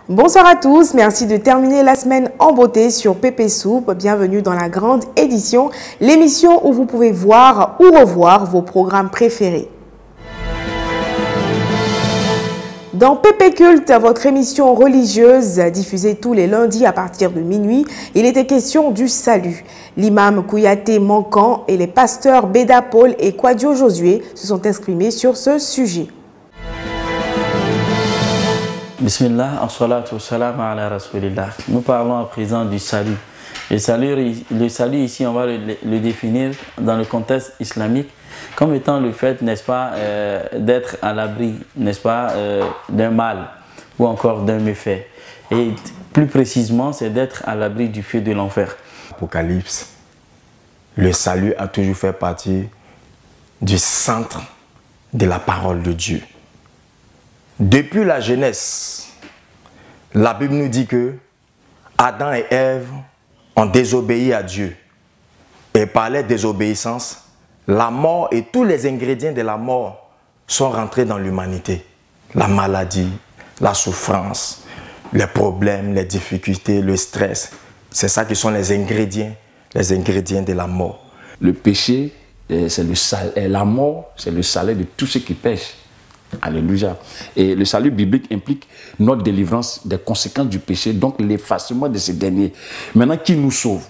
Bonsoir à tous, merci de terminer la semaine en beauté sur Pépé Soupe. Bienvenue dans la grande édition, l'émission où vous pouvez voir ou revoir vos programmes préférés. Dans Pépé Culte, votre émission religieuse diffusée tous les lundis à partir de minuit, il était question du salut. L'imam Kouyaté Mankan et les pasteurs Béda Paul et Kwadio Josué se sont exprimés sur ce sujet. Bismillah, as-salatu wassalam ala rasulillah. Nous parlons à présent du salut. Le salut ici, on va le définir dans le contexte islamique comme étant le fait, n'est-ce pas, d'être à l'abri, n'est-ce pas, d'un mal ou encore d'un méfait. Et plus précisément, c'est d'être à l'abri du feu de l'enfer. Apocalypse, le salut a toujours fait partie du centre de la parole de Dieu. Depuis la Genèse, la Bible nous dit que Adam et Ève ont désobéi à Dieu. Et par leur désobéissance, la mort et tous les ingrédients de la mort sont rentrés dans l'humanité. La maladie, la souffrance, les problèmes, les difficultés, le stress. C'est ça qui sont les ingrédients de la mort. Le péché, c'est la mort, c'est le salaire de tous ceux qui pêchent. Alléluia. Et le salut biblique implique notre délivrance des conséquences du péché, donc l'effacement de ces derniers. Maintenant, qui nous sauve?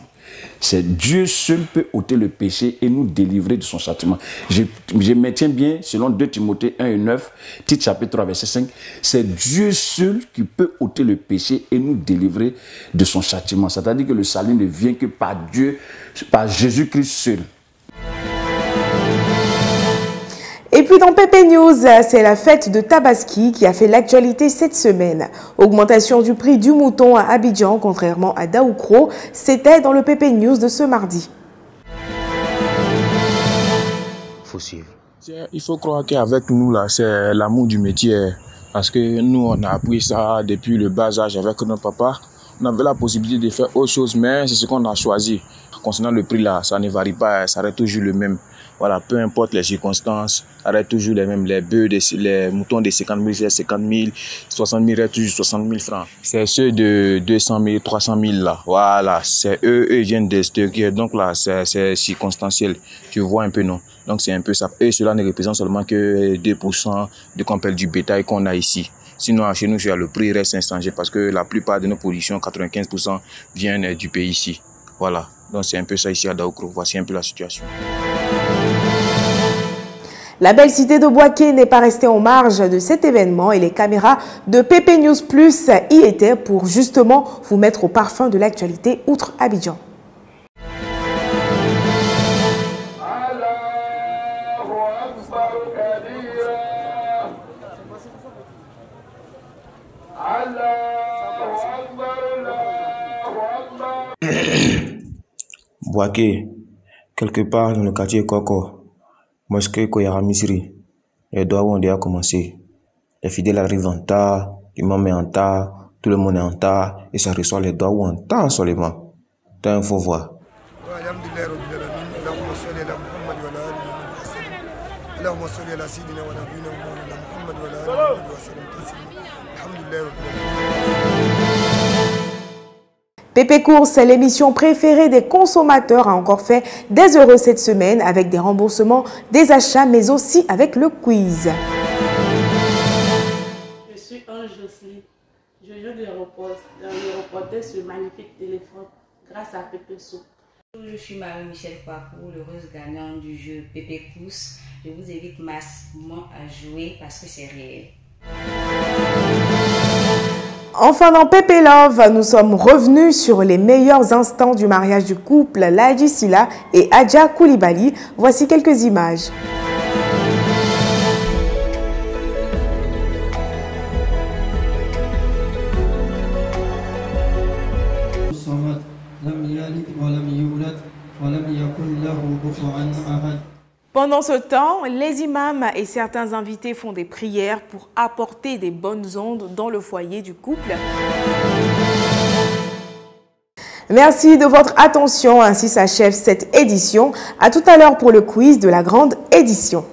C'est Dieu seul peut ôter le péché et nous délivrer de son châtiment. Je maintiens bien, selon 2 Timothée 1 et 9, Tite chapitre 3, verset 5, c'est Dieu seul qui peut ôter le péché et nous délivrer de son châtiment. C'est-à-dire que le salut ne vient que par Dieu, par Jésus-Christ seul. Et puis dans Pépé News, c'est la fête de Tabaski qui a fait l'actualité cette semaine. Augmentation du prix du mouton à Abidjan, contrairement à Daoukro, c'était dans le Pépé News de ce mardi. Faut suivre. Il faut croire qu'avec nous, là, c'est l'amour du métier. Parce que nous, on a appris ça depuis le bas âge avec notre papa. On avait la possibilité de faire autre chose, mais c'est ce qu'on a choisi. Concernant le prix, là, ça ne varie pas, ça reste toujours le même. Voilà, peu importe les circonstances, ça reste toujours les mêmes. Les bœufs, les moutons de 50 000, c'est 50 000, 60 000 reste toujours 60 000 francs. C'est ceux de 200 000, 300 000 là. Voilà, c'est eux viennent de stocker. Donc là, c'est circonstanciel. Tu vois un peu, non? Donc c'est un peu ça. Et cela ne représente seulement que 2% de qu'on appelle du bétail qu'on a ici. Sinon, chez nous, le prix reste inchangé parce que la plupart de nos productions, 95%, viennent du pays ici. Voilà. Donc c'est un peu ça ici à Daoukro. Voici un peu la situation. La belle cité de Bouaké n'est pas restée en marge de cet événement et les caméras de Pépé News Plus y étaient pour justement vous mettre au parfum de l'actualité outre Abidjan. Bouaké, quelque part dans le quartier Koko, mosquée Koyara Misri, les doigts ont déjà commencé. Les fidèles arrivent en tas, l'imam est en tas, tout le monde est en tas, et ça reçoit les doigts en tas seulement. T'as un faux voir. Pépé Course, l'émission préférée des consommateurs, a encore fait des heureux cette semaine avec des remboursements des achats, mais aussi avec le quiz. Je suis Ange Jocelyne. Je viens de reporter ce magnifique téléphone grâce à Pépé Soupe. Je suis Marie-Michel Papou, l'heureuse gagnante du jeu Pépé Course. Je vous invite massivement à jouer parce que c'est réel. Enfin, dans Pépé Love, nous sommes revenus sur les meilleurs instants du mariage du couple Ladji Silla et Adja Koulibaly. Voici quelques images. Pendant ce temps, les imams et certains invités font des prières pour apporter des bonnes ondes dans le foyer du couple. Merci de votre attention. Ainsi s'achève cette édition. À tout à l'heure pour le quiz de la grande édition.